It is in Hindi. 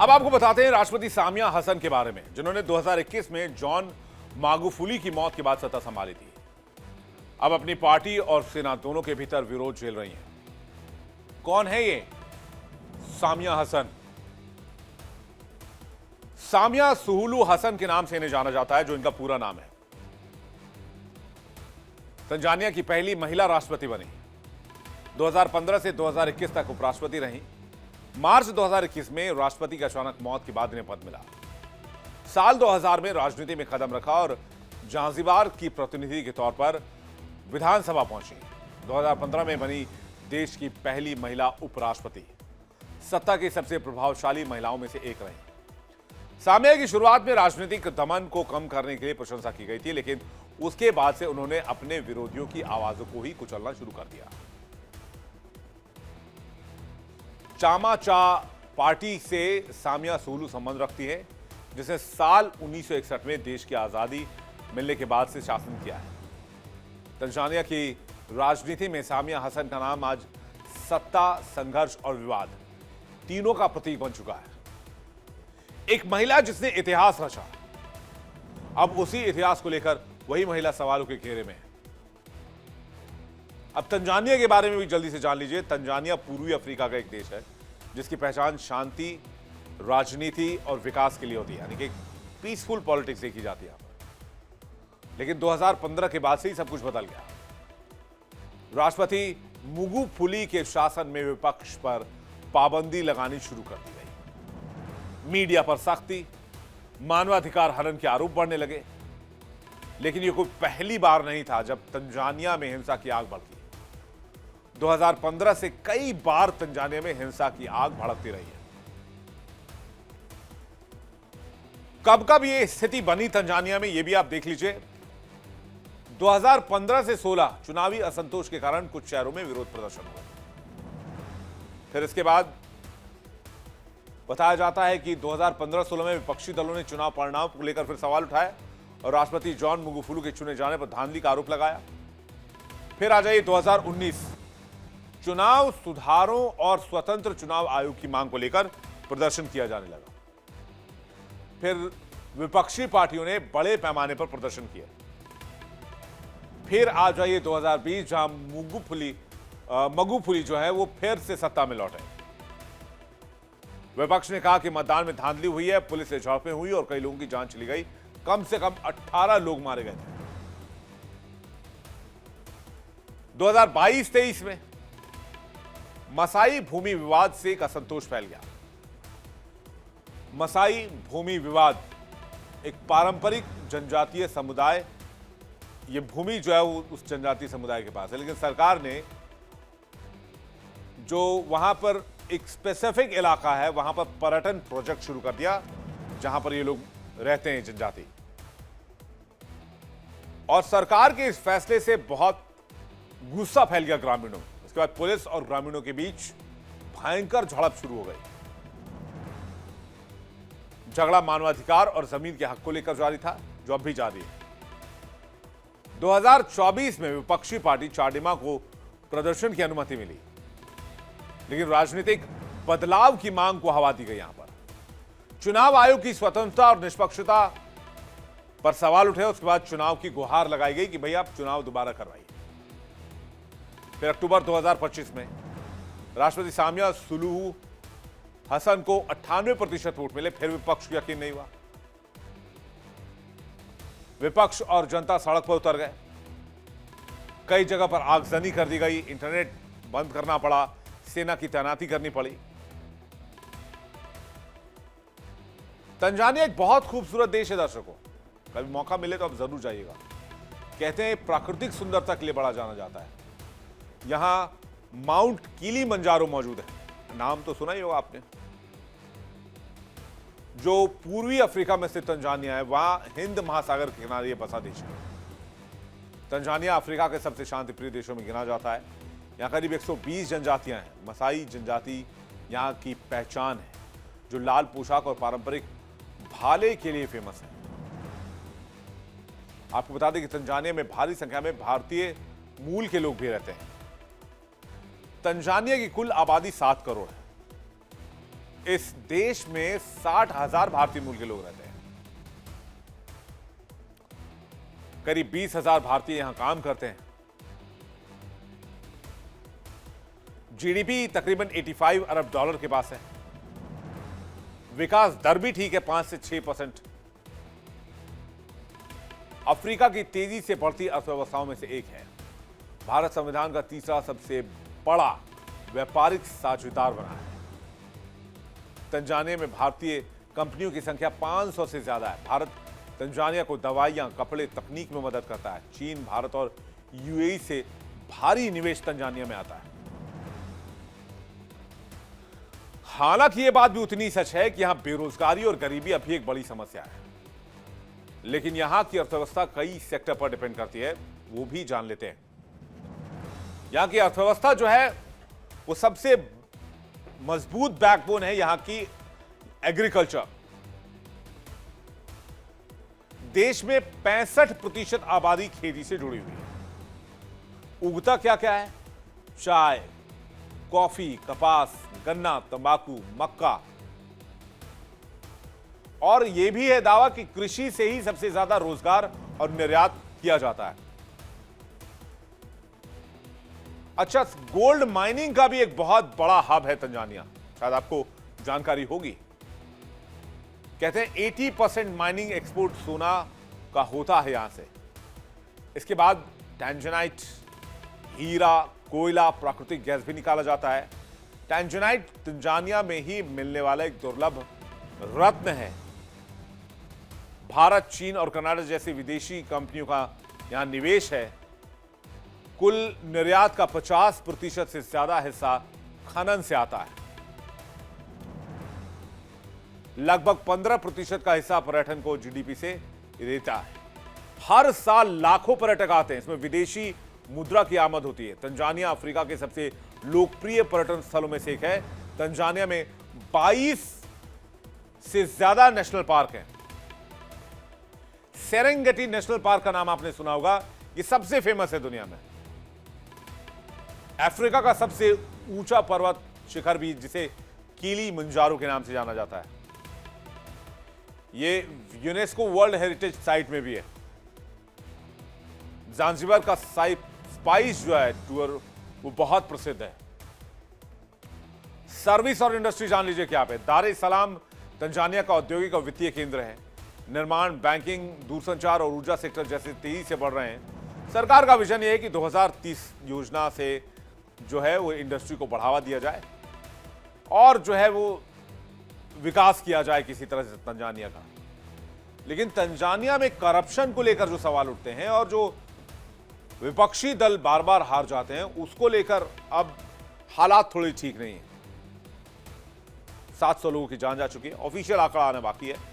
अब आपको बताते हैं राष्ट्रपति सामिया हसन के बारे में, जिन्होंने 2021 में जॉन मागुफुली की मौत के बाद सत्ता संभाली थी। अब अपनी पार्टी और सेना दोनों के भीतर विरोध झेल रही हैं। कौन है ये सामिया हसन? सामिया सुलुहु हसन के नाम से इन्हें जाना जाता है, जो इनका पूरा नाम है। तंजानिया की पहली महिला राष्ट्रपति बनी। 2015 से 2021 तक उपराष्ट्रपति रही। मार्च 2021 में राष्ट्रपति की अचानक मौत के बाद इन्हें पद मिला। साल 2000 में राजनीति में कदम रखा और जांजिबार की प्रतिनिधि के तौर पर विधानसभा पहुंची। 2015 में बनी देश की पहली महिला उपराष्ट्रपति, सत्ता की सबसे प्रभावशाली महिलाओं में से एक रही। सामिया की शुरुआत में राजनीतिक दमन को कम करने के लिए प्रशंसा की गई थी, लेकिन उसके बाद से उन्होंने अपने विरोधियों की आवाजों को ही कुचलना शुरू कर दिया। चामा चा पार्टी से सामिया सुलुहु संबंध रखती है, जिसने साल 1961 में देश की आजादी मिलने के बाद से शासन किया है। तंजानिया की राजनीति में सामिया हसन का नाम आज सत्ता, संघर्ष और विवाद तीनों का प्रतीक बन चुका है। एक महिला जिसने इतिहास रचा, अब उसी इतिहास को लेकर वही महिला सवालों के घेरे में है। अब तंजानिया के बारे में भी जल्दी से जान लीजिए। तंजानिया पूर्वी अफ्रीका का एक देश है जिसकी पहचान शांति, राजनीति और विकास के लिए होती है, यानी कि पीसफुल पॉलिटिक्स देखी जाती है यहाँ पर। लेकिन 2015 के बाद से ही सब कुछ बदल गया। राष्ट्रपति मागुफुली के शासन में विपक्ष पर पाबंदी लगानी शुरू कर दी गई। मीडिया पर सख्ती, मानवाधिकार हनन के आरोप बढ़ने लगे। लेकिन यह कोई पहली बार नहीं था जब तंजानिया में हिंसा की आग भड़की। 2015 से कई बार तंजानिया में हिंसा की आग भड़कती रही है। कब कब यह स्थिति बनी तंजानिया में, यह भी आप देख लीजिए। 2015 से 16 चुनावी असंतोष के कारण कुछ शहरों में विरोध प्रदर्शन हुए। फिर इसके बाद बताया जाता है कि 2015-16 में विपक्षी दलों ने चुनाव परिणाम को लेकर फिर सवाल उठाए और राष्ट्रपति जॉन मागुफुली के चुने जाने पर धांधली का आरोप लगाया। फिर आ जाइए 2019, चुनाव सुधारों और स्वतंत्र चुनाव आयोग की मांग को लेकर प्रदर्शन किया जाने लगा। फिर विपक्षी पार्टियों ने बड़े पैमाने पर प्रदर्शन किया। फिर आ जाइए 2020, जहां मागुफुली जो है वो फिर से सत्ता में लौटे। विपक्ष ने कहा कि मतदान में धांधली हुई है, पुलिस से झड़पें हुई और कई लोगों की जान चली गई। कम से कम 18 लोग मारे गए थे। 2022-23 में मसाई भूमि विवाद से एक असंतोष फैल गया। मसाई भूमि विवाद एक पारंपरिक जनजातीय समुदाय, ये भूमि जो है वो उस जनजातीय समुदाय के पास है, लेकिन सरकार ने जो वहां पर एक स्पेसिफिक इलाका है वहां पर पर्यटन प्रोजेक्ट शुरू कर दिया, जहां पर ये लोग रहते हैं जनजाति। और सरकार के इस फैसले से बहुत गुस्सा फैल गया ग्रामीणों में। उसके बाद पुलिस और ग्रामीणों के बीच भयंकर झड़प शुरू हो गई। झगड़ा मानवाधिकार और जमीन के हक को लेकर जारी था, जो अब भी जारी है। 2024 में विपक्षी पार्टी चाडिमा को प्रदर्शन की अनुमति मिली, लेकिन राजनीतिक बदलाव की मांग को हवा दी गई। यहां पर चुनाव आयोग की स्वतंत्रता और निष्पक्षता पर सवाल उठे। उसके बाद चुनाव की गुहार लगाई गई कि भैया आप चुनाव दोबारा करवाइए। फिर अक्टूबर 2025 में राष्ट्रपति सामिया सुलुहु हसन को 98% वोट मिले। फिर विपक्ष को यकीन नहीं हुआ। विपक्ष और जनता सड़क पर उतर गए। कई जगह पर आगजनी कर दी गई, इंटरनेट बंद करना पड़ा, सेना की तैनाती करनी पड़ी। तंजानिया एक बहुत खूबसूरत देश है दर्शकों, कभी मौका मिले तो आप जरूर जाइएगा। कहते हैं प्राकृतिक सुंदरता के लिए बड़ा जाना जाता है। यहां माउंट किलिमंजारो मौजूद है, नाम तो सुना ही होगा आपने। जो पूर्वी अफ्रीका में स्थित तंजानिया है, वहां हिंद महासागर के किनारे ये बसा देश है। तंजानिया अफ्रीका के सबसे शांतिप्रिय देशों में गिना जाता है। यहाँ करीब 120 जनजातियां हैं। मसाई जनजाति यहाँ की पहचान है, जो लाल पोशाक और पारंपरिक भाले के लिए फेमस है। आपको बता दें कि तंजानिया में भारी संख्या में भारतीय मूल के लोग भी रहते हैं। तंजानिया की कुल आबादी 7 करोड़ है। इस देश में 60,000 भारतीय मूल के लोग रहते हैं। करीब 20,000 भारतीय यहां काम करते हैं। जीडीपी तकरीबन 85 अरब डॉलर के पास है। विकास दर भी ठीक है, 5 से 6%। अफ्रीका की तेजी से बढ़ती अर्थव्यवस्थाओं में से एक है। भारत संविधान का तीसरा सबसे बड़ा व्यापारिक साझेदार बना है। तंजानिया में भारतीय कंपनियों की संख्या 500 से ज्यादा है। भारत तंजानिया को दवाइयां, कपड़े, तकनीक में मदद करता है। चीन, भारत और यूएई से भारी निवेश तंजानिया में आता है। हालांकि यह बात भी उतनी सच है कि यहां बेरोजगारी और गरीबी अभी एक बड़ी समस्या है। लेकिन यहां की अर्थव्यवस्था कई सेक्टर पर डिपेंड करती है, वो भी जान लेते हैं। यहां की अर्थव्यवस्था जो है वो सबसे मजबूत बैकबोन है यहां की एग्रीकल्चर। देश में 65% आबादी खेती से जुड़ी हुई है। उगता क्या क्या है? चाय, कॉफी, कपास, गन्ना, तंबाकू, मक्का। और यह भी है दावा कि कृषि से ही सबसे ज्यादा रोजगार और निर्यात किया जाता है। अच्छा, गोल्ड माइनिंग का भी एक बहुत बड़ा हब है तंजानिया, शायद आपको जानकारी होगी। कहते हैं 80% माइनिंग एक्सपोर्ट सोना का होता है यहां से। इसके बाद टैंजनाइट, हीरा, कोयला, प्राकृतिक गैस भी निकाला जाता है। टैंजनाइट तंजानिया में ही मिलने वाला एक दुर्लभ रत्न है। भारत, चीन और कनाडा जैसी विदेशी कंपनियों का यहां निवेश है। कुल निर्यात का 50% से ज्यादा हिस्सा खनन से आता है। लगभग 15% का हिस्सा पर्यटन को जीडीपी से देता है। हर साल लाखों पर्यटक आते हैं। इसमें विदेशी मुद्रा की आमद होती है। तंजानिया अफ्रीका के सबसे लोकप्रिय पर्यटन स्थलों में से एक है। तंजानिया में 22 से ज्यादा नेशनल पार्क हैं। सेरेंगेटी नेशनल पार्क का नाम आपने सुना होगा, यह सबसे फेमस है दुनिया में। अफ्रीका का सबसे ऊंचा पर्वत शिखर भी, जिसे किलिमंजारो के नाम से जाना जाता है, यह यूनेस्को वर्ल्ड हेरिटेज साइट में भी है। ज़ांज़िबार का स्पाइस जो है टूर, वो बहुत प्रसिद्ध है। सर्विस और इंडस्ट्री जान लीजिए क्या पे। दार ए सलाम तंजानिया का औद्योगिक और वित्तीय केंद्र है। निर्माण, बैंकिंग, दूरसंचार और ऊर्जा सेक्टर जैसे तेजी से बढ़ रहे हैं। सरकार का विजन यह है कि 2030 योजना से जो है वो इंडस्ट्री को बढ़ावा दिया जाए और जो है वो विकास किया जाए किसी तरह से तंजानिया का। लेकिन तंजानिया में करप्शन को लेकर जो सवाल उठते हैं और जो विपक्षी दल बार बार हार जाते हैं, उसको लेकर अब हालात थोड़ी ठीक नहीं है। 700 लोगों की जान जा चुकी है। ऑफिशियल आंकड़ा आना बाकी है।